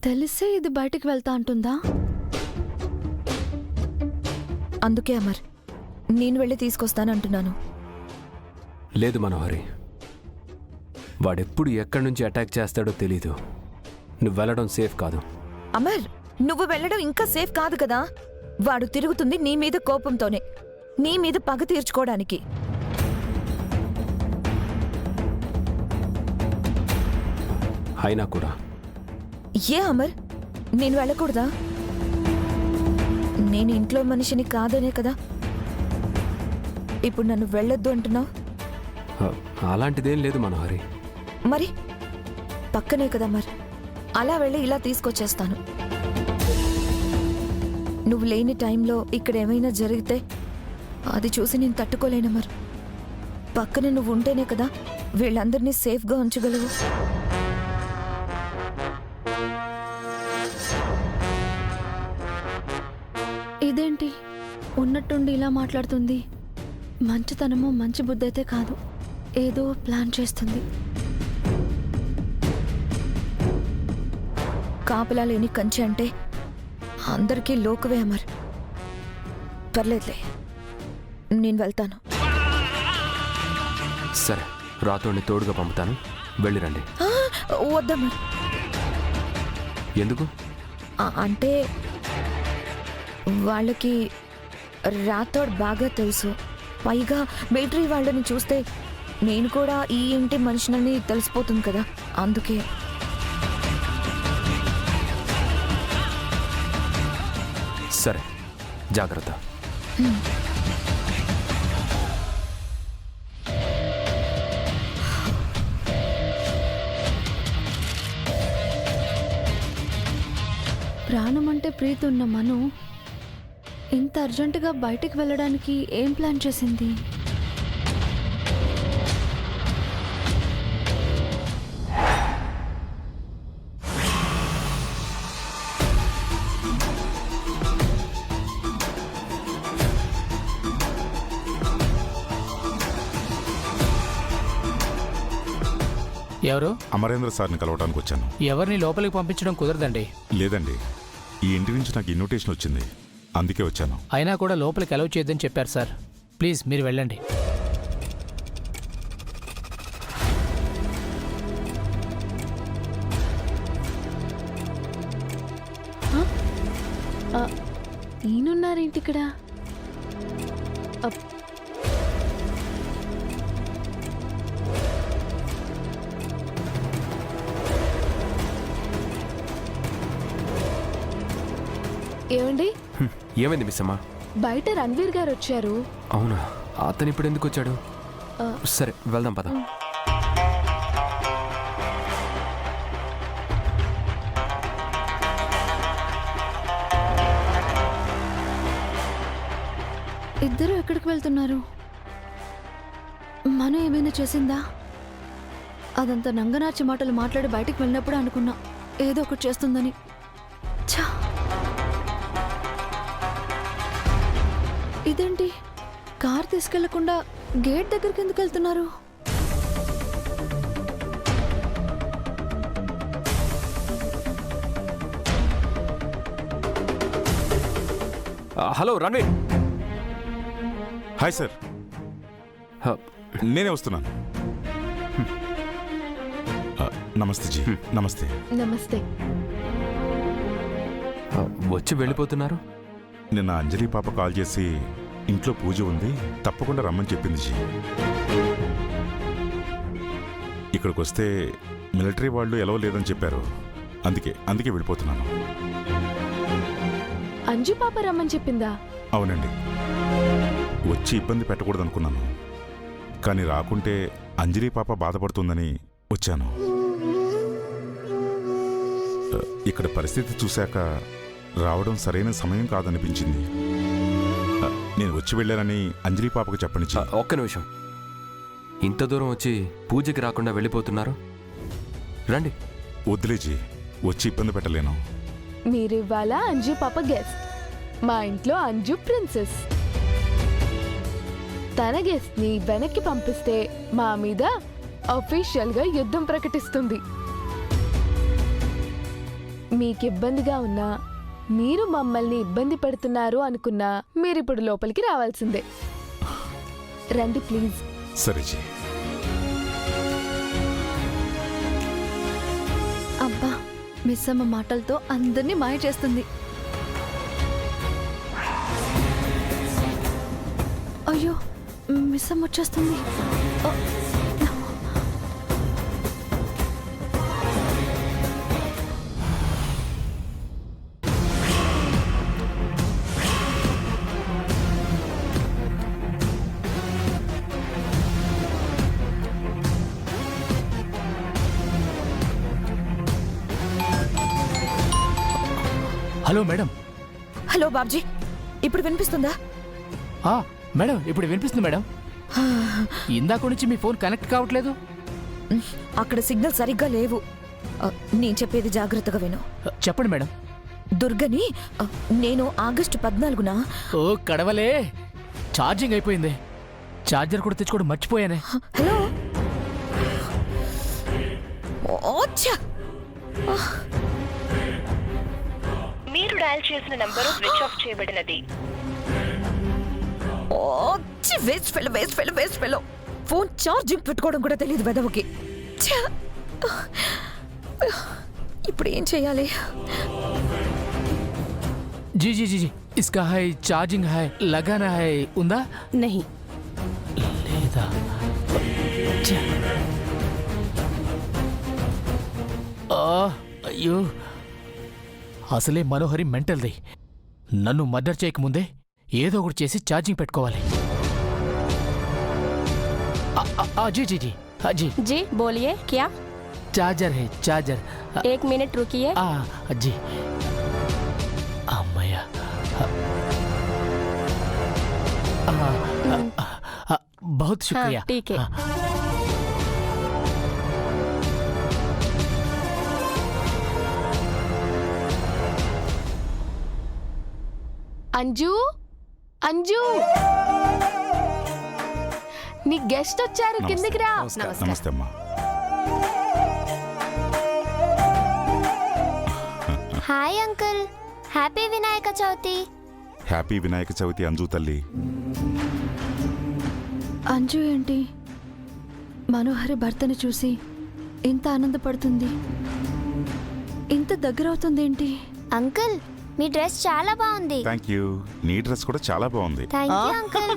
తెలిసే ఇది బయటికి వెళ్తా అంటుందా? అందుకే అమర్, నేను వెళ్ళి తీసుకొస్తానంటున్నాను. లేదు మనోహరి, వాడెప్పుడు ఎక్కడి నుంచి అటాక్ చేస్తాడో తెలీదు. నువ్వు వెళ్ళడం సేఫ్ కాదు. అమర్, నువ్వు వెళ్ళడం ఇంకా సేఫ్ కాదు కదా. వాడు తిరుగుతుంది నీ మీద కోపంతోనే, నీ మీద పగ తీర్చుకోవడానికి. అయినా కూడా ఏ అమర్, నేను వెళ్ళకూడదా? నేను ఇంట్లో మనిషిని కాదనే కదా ఇప్పుడు నన్ను వెళ్ళొద్దు అంటున్నావు. అలాంటిదేం లేదు మనోహరి. మరి పక్కనే కదా మరి, అలా వెళ్ళి ఇలా తీసుకొచ్చేస్తాను. నువ్వు లేని టైంలో ఇక్కడ ఏమైనా జరిగితే అది చూసి నేను తట్టుకోలేను. మరి పక్కన నువ్వు ఉంటేనే కదా వీళ్ళందరినీ సేఫ్గా ఉంచగలవు. ఇదేంటి ఉన్నట్టుండి ఇలా మాట్లాడుతుంది? మంచితనమో మంచి బుద్ధి అయితే కాదు, ఏదో ప్లాన్ చేస్తుంది. కాపలా లేని కంచె అంటే అందరికీ లోకువే అమర్. పర్లేదులే, నేను వెళ్తాను. సరే, రాతోడిని తోడుగా పంపుతాను, వెళ్ళిరండి. వద్దమ్మర్. ఎందుకు? అంటే వాళ్ళకి రాథోడ్ బాగా తెలుసు. పైగా మిలిటరీ వాళ్ళని చూస్తే నేను కూడా ఈ ఇంటి మనిషినని తెలిసిపోతుంది కదా, అందుకే. సరే, జాగ్రత్త. ప్రాణం అంటే ప్రీతి ఉన్న మను ఇంత అర్జెంటుగా బయటికి వెళ్ళడానికి ఏం ప్లాన్ చేసింది? ఎవరు? అమరేంద్ర సార్ని కలవడానికి వచ్చాను. ఎవరిని లోపలికి పంపించడం కుదరదండి. లేదండి, ఈ ఇంటి నుంచి నాకు ఇన్విటేషన్ వచ్చింది, అందుకే వచ్చాను. అయినా కూడా లోపలికి అలౌ చేయొద్దని చెప్పారు సార్. ప్లీజ్ మీరు వెళ్ళండి. ఈయనున్నారేంటి ఇక్కడ? ఏమండి? ఏమైంది మిస్ అమ్మా? బయట రణ్వీర్ గారు వచ్చారు. అవునా? అతను ఇప్పుడు ఎందుకు వచ్చాడు? సరే, వెళ్దాం పద. ఇద్దరు ఎక్కడికి వెళ్తున్నారు? మను ఏమైనా చేసిందా? అదంతా నంగనార్చి మాటలు మాట్లాడి బయటికి వెళ్ళినప్పుడు అనుకున్నా ఏదో ఒకటి చేస్తుందని. ఛా! ఇదేంటి, కార్ తీసుకెళ్లకుండా గేట్ దగ్గరికి ఎందుకు వెళ్తున్నారు? హలో రణ్వీర్. హాయ్ సార్, నేనే వస్తున్నాను. నమస్తే జీ. నమస్తే. నమస్తే. వచ్చి వెళ్ళిపోతున్నారు? నిన్న అంజలి పాప కాల్ చేసి ఇంట్లో పూజ ఉంది, తప్పకుండా రమ్మని చెప్పింది జీ. ఇక్కడికి వస్తే మిలిటరీ వాళ్ళు ఎలా లేదని చెప్పారు, అందుకే వెళ్ళిపోతున్నాను. అంజు పాప రమ్మని చెప్పిందా? అవునండి, వచ్చి ఇబ్బంది పెట్టకూడదనుకున్నాను, కానీ రాకుంటే అంజలి పాప బాధపడుతుందని వచ్చాను. ఇక్కడ పరిస్థితి చూశాక రావడం సరైన సమయం కాదనిపించింది. నేను వచ్చి వెళ్ళానని అంజలి పాపకు చెప్పండి. ఒక్క నిమిషం. ఇంత దూరం వచ్చి పూజకి రాకుండా వెళ్ళిపోతున్నారు? రండి. వద్దులేజీ, వచ్చి ఇబ్బంది పెట్టలేను. మీరివ్వాల అంజు పాప గెస్ట్, మా ఇంట్లో అంజు ప్రిన్సెస్. తన గెస్ట్ ని వెనక్కి పంపిస్తే మా మీద అఫీషియల్ గా యుద్ధం ప్రకటిస్తుంది. మీకు ఇబ్బందిగా ఉన్నా, మీరు మమ్మల్ని ఇబ్బంది పెడుతున్నారు అనుకున్నా మీరిప్పుడు లోపలికి రావాల్సిందే. రండి ప్లీజ్. సరే జీ. అబ్బా, మిస్ అమ్మ మాటలతో అందరినీ మాయ చేస్తుంది. అయ్యో, మిస్ అమ్మ వచ్చేస్తుంది. ఓ, హలో మేడం. హలో బాబ్జీ, ఇప్పుడు వినిపిస్తుందా? ఆ, మేడం ఇప్పుడు వినిపిస్తుంది మేడం. ఇందాక నుంచి మీ ఫోన్ కనెక్ట్ కావట్లేదు. అక్కడ సిగ్నల్ సరిగ్గా లేవు. నేను చెప్పేది జాగ్రత్తగా విను. చెప్పండి మేడం. దుర్గని నేను ఆగస్టు 14న. ఓ కడవలే, ఛార్జింగ్ అయిపోయింది. ఛార్జర్ కూడా తెచ్చుకోవడం మర్చిపోయానే. హలో. ఓచ్చా, మీరు డయల్ చేసిన నంబరు స్విచ్ ఆఫ్ చేయబడినది. Waste fellow. ఫోన్ ఛార్జింగ్ పెట్టుకోవడం కూడా తెలియదు వెదవకి. ఇప్పుడు ఏం చేయాలి? जी जी जी जी इसका है चार्जिंग है, लगाना है. ఉందా? नहीं. లేదా? అయ్యో, అసలే మనోహరి మెంటల్ది. నన్ను మర్డర్ చేయకముందే ఏదో ఒకటి చేసి ఛార్జింగ్ పెట్టుకోవాలి. जी जी जी हाँ जी जी बोलिए क्या? चार्जर है चार्जर. 1 मिनट रुकिए. जी अम्मया. बहुत शुक्रिया. ठीक है. అంజు, అంజు, నీ గెస్ట్ వచ్చారు, కిందికి రా. నమస్తే అమ్మా. Hi uncle, happy Vinayaka Chavithi. Happy Vinayaka Chavithi Anju తల్లి. అంజు ఏంటి మనోహరి భర్తని చూసి ఇంత ఆనందపడుతుంది? ఇంత దగ్గరవుతుందేంటి? అంకుల్, మీ డ్రెస్ చాలా బాగుంది. Thank you. నీ డ్రెస్ కూడా చాలా బాగుంది. Thank you uncle.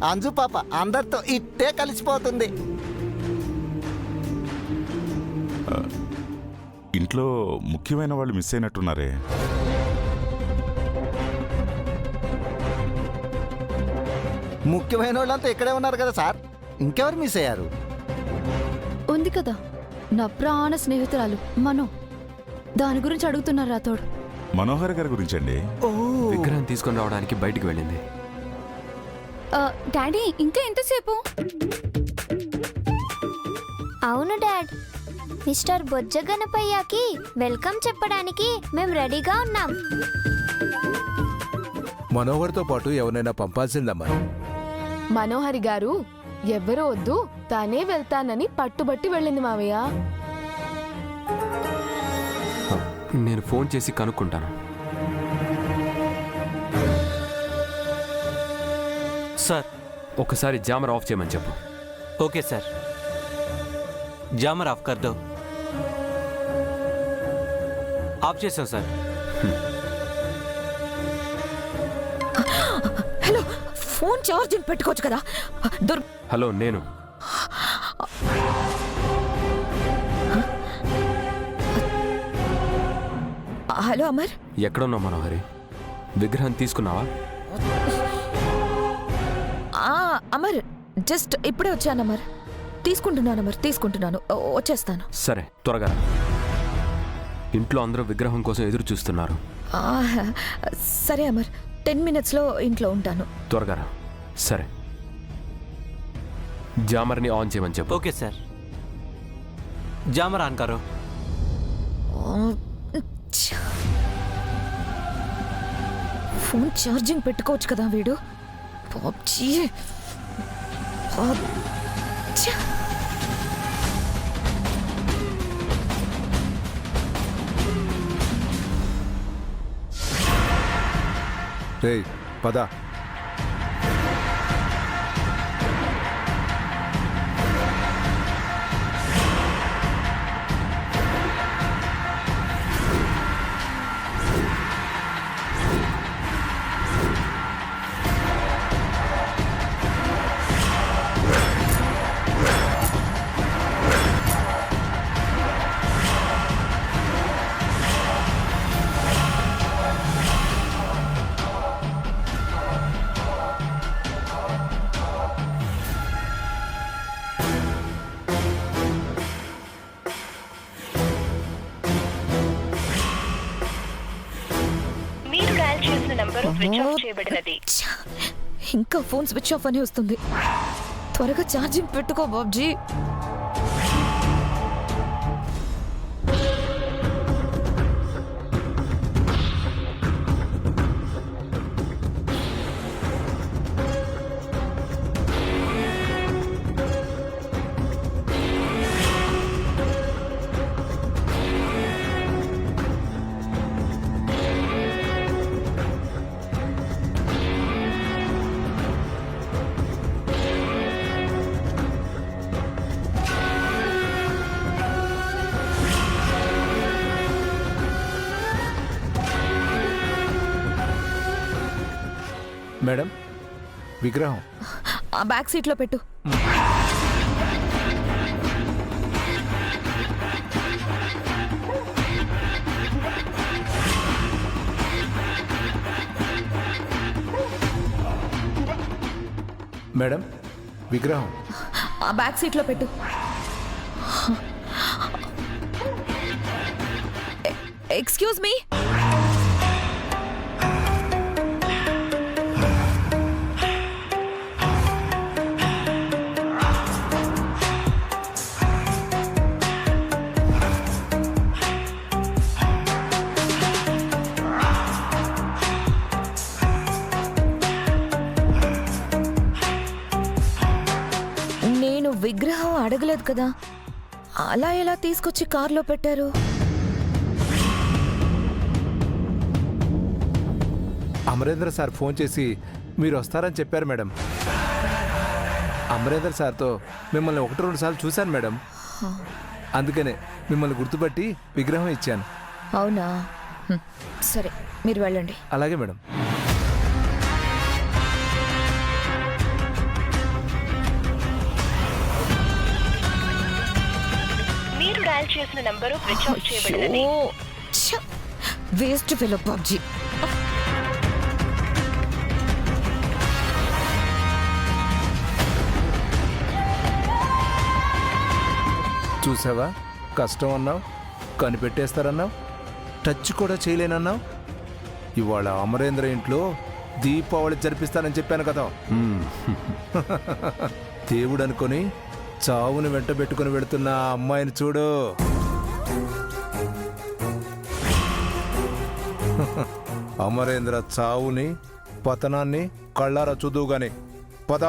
అంజు పాప అందరితో ఇట్టే కలిసిపోతుంది. ఇంట్లో ముఖ్యమైన వాళ్ళు మిస్ అయినట్టున్నారే. ముఖ్యమైన వాళ్ళంతా ఇక్కడే ఉన్నారు కదా సార్, ఇంకెవరు మిస్ అయ్యారు? ఉంది కదా, నా ప్రాణ స్నేహితురాలు మనో. దాని గురించి అడుగుతున్నారు రాథోడ్. మనోహర్ గారి గురించండి. విగ్రహం తీసుకొని రావడానికి బయటికి వెళ్ళింది. డాడీ, ఇంకా ఎంతసేపు? అవును డాడ్, మిస్టర్ బొజ్జ గణపయ్యకి వెల్కమ్ చెప్పడానికి మేము రెడీగా ఉన్నాం. మనోహర్తో పాటు ఎవరైనా పంపాల్సిందమ్మా. మనోహరి గారు ఎవ్వరూ వద్దు, తానే వెళ్తానని పట్టుబట్టి వెళ్ళింది మావయ్య. నేను ఫోన్ చేసి కనుక్కుంటాను. సార్, ఒకసారి జామర్ ఆఫ్ చేయమని చెప్పు. Okay sir. జామర్ ఆఫ్ కర్ దో. ఆఫ్ చేసాం సార్. హలో, ఫోన్ ఛార్జింగ్ పెట్టుకోవచ్చు కదా. హలో, నేను. హలో అమర్. ఎక్కడున్నావు మనోహరి? విగ్రహం తీసుకున్నావా? అమర్, జస్ట్ ఇప్పుడే వచ్చాను అమర్. తీసుకుంటున్నాను. వచ్చేస్తాను. సరే, త్వరగా రా. ఇంట్లో అందరూ విగ్రహం కోసం ఎదురు చూస్తున్నారు. సరే అమర్, 10 minutesలో ఇంట్లో ఉంటాను. త్వరగా రా. సరే, జామర్ని ఆన్ చేయమని చెప్పు. Okay sir. జామర్ ఆన్ కరో. ఫోన్ ఛార్జింగ్ పెట్టుకోవచ్చు కదా వీడు. పాప్జీ. రేయ్ పద. మీరు డయల్ చేసిన నంబరు స్విచ్ ఆఫ్ చేయబడినది. ఛ! ఇంకా ఫోన్ స్విచ్ ఆఫ్ అని వస్తుంది. త్వరగా ఛార్జింగ్ పెట్టుకో బాబ్జీ. మేడం విగ్రహం ఆ బ్యాక్ సీట్లో పెట్టు. మేడం విగ్రహం ఆ బ్యాక్ సీట్లో పెట్టు. Excuse me. నేను విగ్రహం అడగలేదు కదా, అలా ఎలా తీసుకొచ్చి కార్లో పెట్టారు? అమరేంద్ర సార్ ఫోన్ చేసి మీరు వస్తారని చెప్పారు మేడం. అమరేంద్ర సార్తో మిమ్మల్ని 1-2 సార్లు చూశాను మేడం. అందుకనే మిమ్మల్ని గుర్తుపట్టి విగ్రహం ఇచ్చాను. అవునా? సరే, మీరు వెళ్ళండి. అలాగే మేడం. మీరు డయల్ చేసిన నంబరు స్విచ్ ఆఫ్ చేయబడినది. Waste fellow PUBG. చూసావా, కష్టం అన్నావు, కనిపెట్టేస్తారన్నావు, టచ్ కూడా చేయలేనన్నావు. ఇవాళ అమరేంద్ర ఇంట్లో దీపావళి జరిపిస్తానని చెప్పాను కదా. దేవుడు అనుకొని చావుని వెంట పెట్టుకుని వెళుతున్న ఆ అమ్మాయిని చూడు. అమరేంద్ర చావుని పతనాన్ని కళ్ళారా చూదువుగాని పద.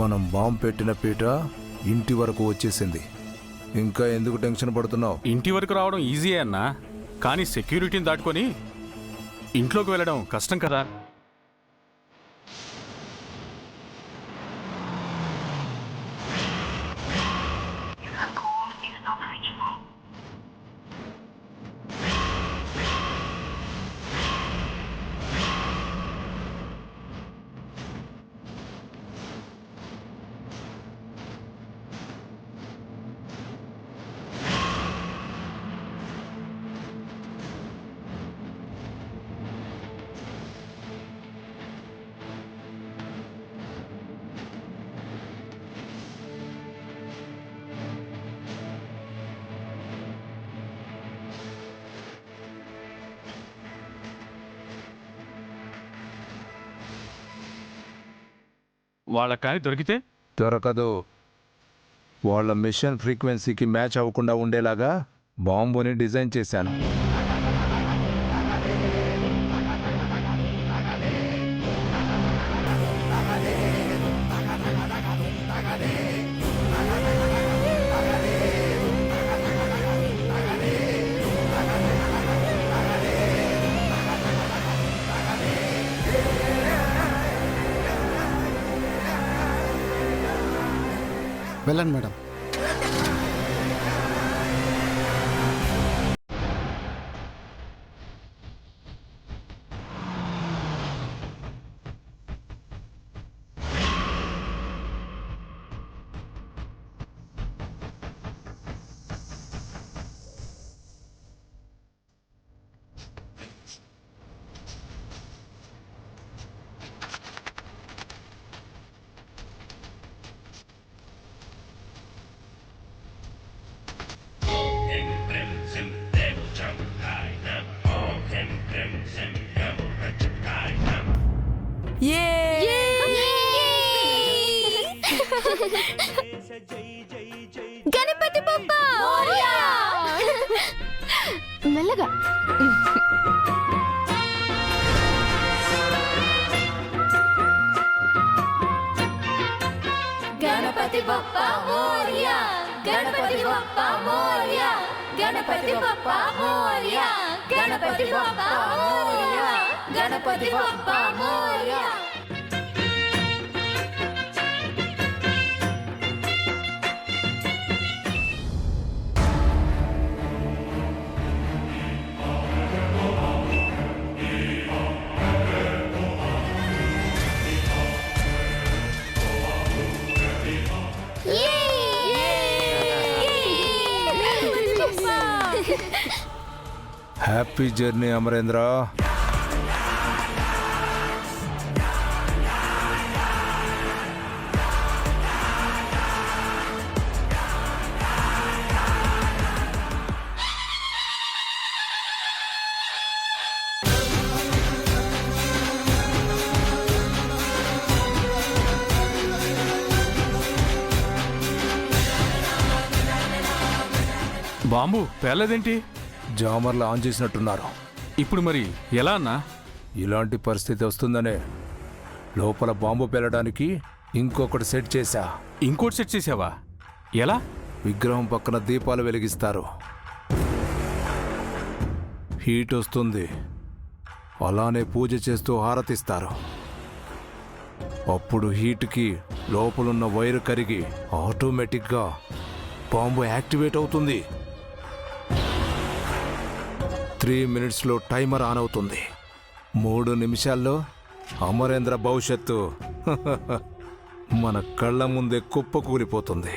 మనం బాంబు పెట్టిన పీట ఇంటి వరకు వచ్చేసింది. ఇంకా ఎందుకు టెన్షన్ పడుతున్నావు? ఇంటి వరకు రావడం ఈజీయే అన్నా, కానీ సెక్యూరిటీని దాటుకొని ఇంట్లోకి వెళ్ళడం కష్టం కదా. వాళ్ళకి కానీ దొరికితే? దొరకదు. వాళ్ళ మిషన్ ఫ్రీక్వెన్సీకి మ్యాచ్ అవ్వకుండా ఉండేలాగా బాంబుని డిజైన్ చేశాను. వెళ్ళండి మేడం. గణపతి బప్పా మెల్లగా. Ganapati Bappa Morya, Ganapati Bappa Morya, Ganapati Bappa Morya, Ganapati Bappa Morya, Ganapati Bappa Morya. Happy journey Amarendra. Bomb పేర్లేదేంటి? జామర్లు ఆన్ చేసినట్టున్నారు. ఇప్పుడు మరి ఎలా అన్నా? ఇలాంటి పరిస్థితి వస్తుందనే లోపల బాంబు పేలడానికి ఇంకొకటి సెట్ చేశా. ఇంకోటి సెట్ చేసావా? ఎలా? విగ్రహం పక్కన దీపాలు వెలిగిస్తారు. హీట్ వస్తుంది. అలానే పూజ చేస్తూ హారతిస్తారు. అప్పుడు హీట్కి లోపలున్న వైరు కరిగి ఆటోమేటిక్గా బాంబు యాక్టివేట్ అవుతుంది. 3 minutesలో టైమర్ ఆన్ అవుతుంది. 3 నిమిషాల్లో అమరేంద్ర భవిష్యత్తు మన కళ్ళ ముందే కుప్పకూలిపోతుంది.